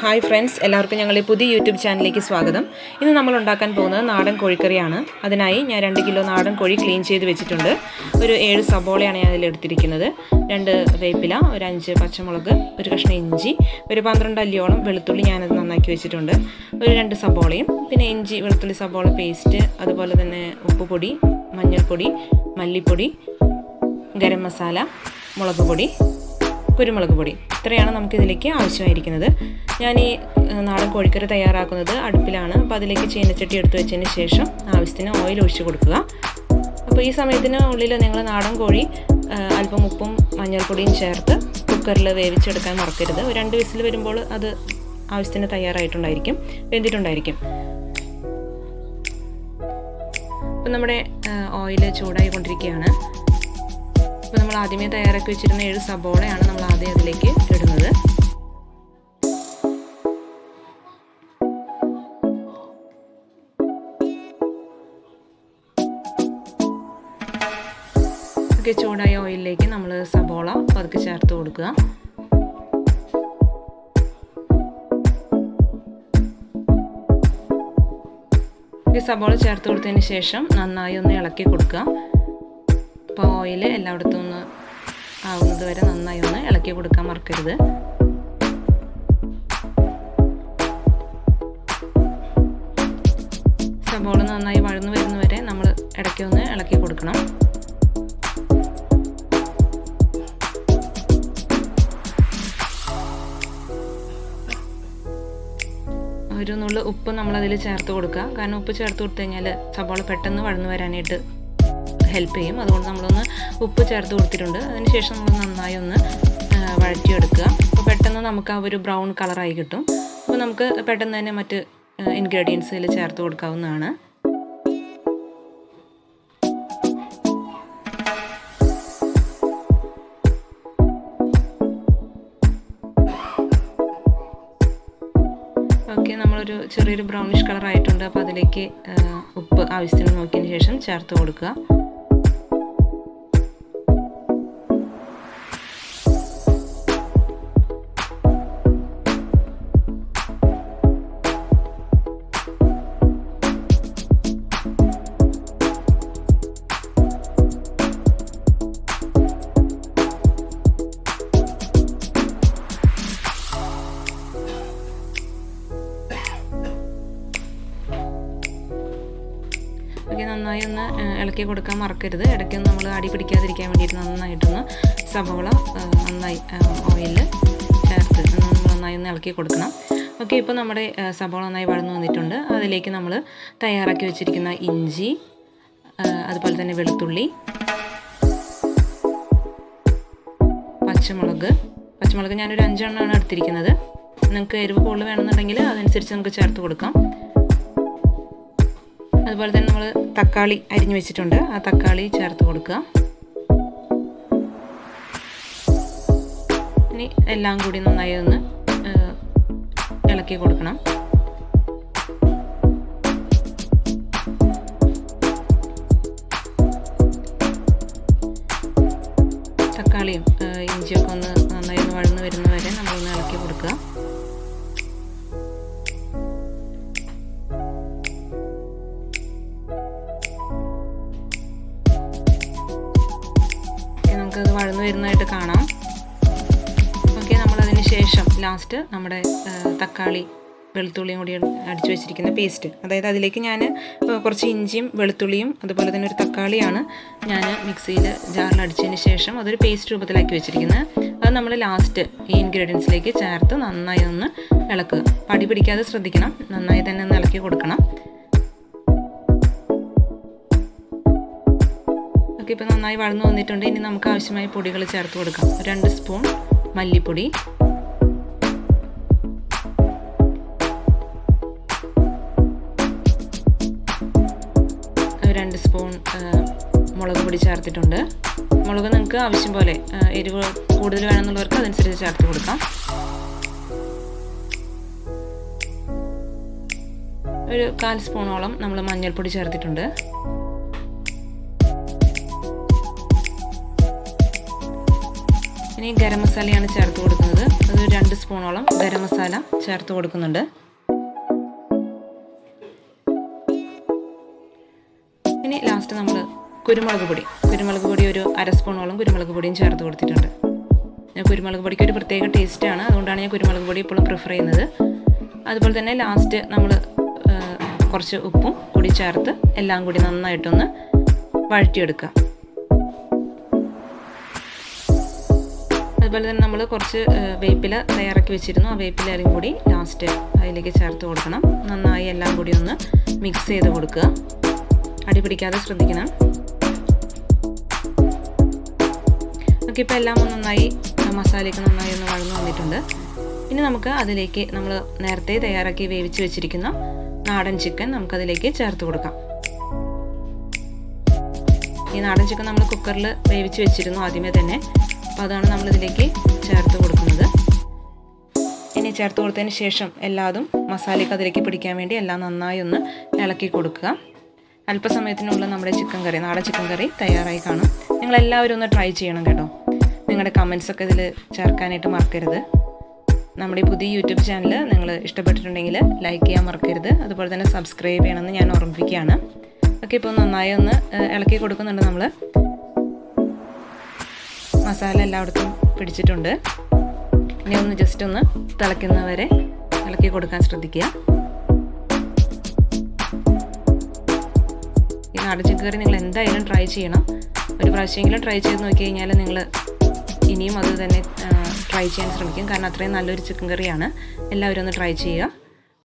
Hi friends, എല്ലാവർക്കും ഞങ്ങളുടെ പുതിയ യൂട്യൂബ് ചാനലിലേക്ക് സ്വാഗതം. ഇന്ന് നമ്മൾ ഉണ്ടാക്കാൻ പോകുന്നത് നാടൻ കോഴിക്കറിയാണ്. അതിനായി ഞാൻ 2 കിലോ നാടൻ കോഴി ക്ലീൻ ചെയ്ത് വെച്ചിട്ടുണ്ട്. ഒരു 7 സബോളയാണ് ഞാൻ അതിലെടുത്തിരിക്കുന്നത്. 2 വേപ്പില, ഒരു 5 പച്ചമുളക്, ഒരു കഷ്ണം ഇഞ്ചി, ഒരു 12 അല്ലിയോളം വെളുത്തുള്ളി ഞാനത് നന്നാക്കി വെച്ചിട്ടുണ്ട്. ഒരു 2 സബോളയും, പിന്നെ ഇഞ്ചി വെളുത്തുള്ളി സബോള പേസ്റ്റ്, അതുപോലെ തന്നെ ഉപ്പുപൊടി, മഞ്ഞൾപ്പൊടി, മല്ലിപ്പൊടി, ഗരം മസാല, മുളക് പൊടി, കുരുമുളക് പൊടി, ഇത്രയാണ് നമുക്കിതിലേക്ക് ആവശ്യമായിരിക്കുന്നത്. ഞാൻ ഈ നാടൻ കോഴിക്കറി തയ്യാറാക്കുന്നത് അടുപ്പിലാണ്. അപ്പോൾ അതിലേക്ക് ചീനച്ചട്ടി എടുത്ത് വെച്ചതിന് ശേഷം ആവശ്യത്തിന് ഓയിൽ ഒഴിച്ച് കൊടുക്കുക. അപ്പോൾ ഈ സമയത്തിന് ഉള്ളിൽ നിങ്ങൾ നാടൻ കോഴി അല്പം ഉപ്പും മഞ്ഞൾപ്പൊടിയും ചേർത്ത് കുക്കറിൽ വേവിച്ചെടുക്കാൻ മറക്കരുത്. ഒരു 2 വിസിൽ വരുമ്പോൾ അത് ആവശ്യത്തിന് തയ്യാറായിട്ടുണ്ടായിരിക്കും, വെന്തിട്ടുണ്ടായിരിക്കും. അപ്പം നമ്മുടെ ഓയിൽ ചൂടായി കൊണ്ടിരിക്കുകയാണ്. അപ്പോൾ നമ്മൾ ആദ്യമേ തയ്യാറാക്കി വെച്ചിരുന്ന 7 സബോളയാണ് നമ്മൾ ആദ്യം അതിലേക്ക് ഇടുന്നത്. ഒക്കെ ചൂടായ ഓയിലിലേക്ക് നമ്മൾ സബോള പതുക്കെ ചേർത്ത് കൊടുക്കുക. സബോള ചേർത്ത് കൊടുത്തതിന് ശേഷം നന്നായി ഒന്ന് ഇളക്കി കൊടുക്കുക. അപ്പോൾ ഓയിൽ എല്ലായിടത്തും ഒന്ന് ആവുന്നത് വരെ നന്നായി ഒന്ന് ഇളക്കി കൊടുക്കാൻ മറക്കരുത്. സബോള നന്നായി വഴന്നു വരുന്നവരെ നമ്മൾ ഇടയ്ക്ക് ഒന്ന് ഇളക്കി കൊടുക്കണം. ഒരു നുള്ളു ഉപ്പ് നമ്മളതിൽ ചേർത്ത് കൊടുക്കുക. കാരണം ഉപ്പ് ചേർത്ത് കൊടുത്തു കഴിഞ്ഞാൽ സബോള പെട്ടെന്ന് വഴന്നു വരാനായിട്ട് ഹെൽപ്പ് ചെയ്യും. അതുകൊണ്ട് നമ്മളൊന്ന് ഉപ്പ് ചേർത്ത് കൊടുത്തിട്ടുണ്ട്. അതിനുശേഷം നമ്മൾ നന്നായി ഒന്ന് വഴറ്റിയെടുക്കുക. അപ്പോൾ പെട്ടെന്ന് നമുക്ക് ആ ഒരു ബ്രൗൺ കളറായി കിട്ടും. അപ്പോൾ നമുക്ക് പെട്ടെന്ന് തന്നെ മറ്റ് ഇൻഗ്രീഡിയൻസ് ഇതിൽ ചേർത്ത് കൊടുക്കാവുന്നതാണ്. ഓക്കെ, നമ്മളൊരു ചെറിയൊരു ബ്രൗണിഷ് കളർ ആയിട്ടുണ്ട്. അപ്പോൾ അതിലേക്ക് ഉപ്പ് ആവശ്യത്തിന് നോക്കിയതിന് ശേഷം ചേർത്ത് കൊടുക്കുക. നന്നായി ഒന്ന് ഇളക്കി കൊടുക്കാൻ മറക്കരുത്. ഇടയ്ക്കൊന്ന് നമ്മൾ അടി പിടിക്കാതിരിക്കാൻ വേണ്ടിയിട്ട് നന്നായിട്ടൊന്ന് സബോള നന്നായി ഓയിലിൽ ചേർത്ത് നന്നായി ഒന്ന് ഇളക്കി കൊടുക്കണം. ഓക്കെ, ഇപ്പോൾ നമ്മുടെ സബോള നന്നായി വഴന്നു വന്നിട്ടുണ്ട്. അതിലേക്ക് നമ്മൾ തയ്യാറാക്കി വെച്ചിരിക്കുന്ന ഇഞ്ചി, അതുപോലെ തന്നെ വെളുത്തുള്ളി, പച്ചമുളക് ഞാനൊരു 5 എണ്ണമാണ് എടുത്തിരിക്കുന്നത്. നിങ്ങൾക്ക് എരിവ് കൂടുതൽ വേണമെന്നുണ്ടെങ്കിൽ അതനുസരിച്ച് നമുക്ക് ചേർത്ത് കൊടുക്കാം. അതുപോലെ തന്നെ നമ്മൾ തക്കാളി അരിഞ്ഞു വെച്ചിട്ടുണ്ട്. ആ തക്കാളി ചേർത്ത് കൊടുക്കുക. ഇനി എല്ലാം കൂടി നന്നായി ഒന്ന് ഇളക്കി കൊടുക്കണം. തക്കാളിയും ഇഞ്ചിയൊക്കെ ഒന്ന് നന്നായി ഒന്ന് വഴന്നു വരുന്നവരെ നമ്മളൊന്ന് ഇളക്കി കൊടുക്കുക. നമുക്കത് വഴന്നു വരുന്നതായിട്ട് കാണാം. ഓക്കെ, നമ്മളതിന് ശേഷം ലാസ്റ്റ് നമ്മുടെ തക്കാളി വെളുത്തുള്ളിയും കൂടി അടിച്ചു വെച്ചിരിക്കുന്ന പേസ്റ്റ്, അതായത് അതിലേക്ക് ഞാൻ കുറച്ച് ഇഞ്ചിയും വെളുത്തുള്ളിയും അതുപോലെ തന്നെ ഒരു തക്കാളിയാണ് ഞാൻ മിക്സിയിൽ ജാറിൽ അടിച്ചതിന് ശേഷം അതൊരു പേസ്റ്റ് രൂപത്തിലാക്കി വെച്ചിരിക്കുന്നത്. അത് നമ്മൾ ലാസ്റ്റ് ഈ ഇൻഗ്രീഡിയൻസിലേക്ക് ചേർത്ത് നന്നായി ഒന്ന് ഇളക്കുക. പടി പിടിക്കാതെ ശ്രദ്ധിക്കണം, നന്നായി തന്നെ ഒന്ന് ഇളക്കി കൊടുക്കണം. ഇപ്പോൾ നന്നായി വഴന്നു വന്നിട്ടുണ്ട്. ഇനി നമുക്ക് ആവശ്യമായ പൊടികൾ ചേർത്ത് കൊടുക്കാം. 2 സ്പൂൺ മല്ലിപ്പൊടി, 2 സ്പൂൺ മുളക് പൊടി ചേർത്തിട്ടുണ്ട്. മുളക് നിങ്ങൾക്ക് ആവശ്യം പോലെ എരിവ് കൂടുതൽ വേണമെന്നുള്ളവർക്ക് അതനുസരിച്ച് ചേർത്ത് കൊടുക്കാം. ഒരു 1/4 സ്പൂണോളം നമ്മൾ മഞ്ഞൾപ്പൊടി ചേർത്തിട്ടുണ്ട്. ഇനി ഗരം മസാലയാണ് ചേർത്ത് കൊടുക്കുന്നത്. അത് 2 സ്പൂണോളം ഗരം മസാല ചേർത്ത് കൊടുക്കുന്നുണ്ട്. ഇനി ലാസ്റ്റ് നമ്മൾ കുരുമുളക് പൊടി ഒരു 1/2 സ്പൂണോളം കുരുമുളക് പൊടിയും ചേർത്ത് കൊടുത്തിട്ടുണ്ട്. കുരുമുളക് പൊടിക്ക് ഒരു പ്രത്യേക ടേസ്റ്റാണ്, അതുകൊണ്ടാണ് ഞാൻ കുരുമുളക് പൊടി എപ്പോഴും പ്രിഫർ ചെയ്യുന്നത്. അതുപോലെ തന്നെ ലാസ്റ്റ് നമ്മൾ കുറച്ച് ഉപ്പും കൂടി ചേർത്ത് എല്ലാം കൂടി നന്നായിട്ടൊന്ന് വഴറ്റിയെടുക്കുക. അതുപോലെ തന്നെ നമ്മൾ കുറച്ച് വേപ്പില തയ്യാറാക്കി വെച്ചിരുന്നു. ആ വേപ്പിലയും കൂടി ലാസ്റ്റ് അതിലേക്ക് ചേർത്ത് കൊടുക്കണം. നന്നായി എല്ലാം കൂടി ഒന്ന് മിക്സ് ചെയ്ത് കൊടുക്കുക. അടി പിടിക്കാതെ ശ്രദ്ധിക്കണം. ഓക്കെ, ഇപ്പോൾ എല്ലാം നന്നായി മസാലയൊക്കെ നന്നായി ഒന്ന് വഴന്നു വന്നിട്ടുണ്ട്. ഇനി നമുക്ക് അതിലേക്ക് നമ്മൾ നേരത്തെ തയ്യാറാക്കി വേവിച്ച് വെച്ചിരിക്കുന്ന നാടൻ ചിക്കൻ നമുക്കതിലേക്ക് ചേർത്ത് കൊടുക്കാം. ഈ നാടൻ ചിക്കൻ നമ്മൾ കുക്കറിൽ വേവിച്ച് വെച്ചിരുന്നു ആദ്യമേ തന്നെ. അപ്പോൾ അതാണ് നമ്മളിതിലേക്ക് ചേർത്ത് കൊടുക്കുന്നത്. ഇനി ചേർത്ത് കൊടുത്തതിന് ശേഷം എല്ലാതും മസാലയൊക്കെ അതിലേക്ക് പിടിക്കാൻ വേണ്ടി എല്ലാം നന്നായി ഒന്ന് ഇളക്കി കൊടുക്കുക. അല്പസമയത്തിനുള്ളിൽ നമ്മുടെ നാടൻ ചിക്കൻ കറി തയ്യാറായി കാണും. നിങ്ങളെല്ലാവരും ഒന്ന് ട്രൈ ചെയ്യണം കേട്ടോ. നിങ്ങളുടെ കമൻസൊക്കെ ഇതിൽ ചേർക്കാനായിട്ട് മറക്കരുത്. നമ്മുടെ ഈ പുതിയ യൂട്യൂബ് ചാനൽ നിങ്ങൾ ഇഷ്ടപ്പെട്ടിട്ടുണ്ടെങ്കിൽ ലൈക്ക് ചെയ്യാൻ മറക്കരുത്. അതുപോലെ തന്നെ സബ്സ്ക്രൈബ് ചെയ്യണമെന്ന് ഞാൻ ഓർമ്മിപ്പിക്കുകയാണ്. ഓക്കെ, ഇപ്പോൾ നന്നായി ഒന്ന് ഇളക്കി കൊടുക്കുന്നുണ്ട്. നമ്മൾ മസാല എല്ലായിടത്തും പിടിച്ചിട്ടുണ്ട്. ഇനി ഒന്ന് ജസ്റ്റ് ഒന്ന് തിളയ്ക്കുന്നവരെ ഇളക്കി കൊടുക്കാൻ ശ്രദ്ധിക്കുക. ഈ നാടൻ ചിക്കൻ കറി നിങ്ങൾ എന്തായാലും ട്രൈ ചെയ്യണം. ഒരു പ്രാവശ്യമെങ്കിലും ട്രൈ ചെയ്ത് നോക്കി കഴിഞ്ഞാൽ നിങ്ങൾ ഇനിയും അത് തന്നെ ട്രൈ ചെയ്യാൻ ശ്രമിക്കും. കാരണം അത്രയും നല്ലൊരു ചിക്കൻ കറിയാണ്. എല്ലാവരും ഒന്ന് ട്രൈ ചെയ്യുക.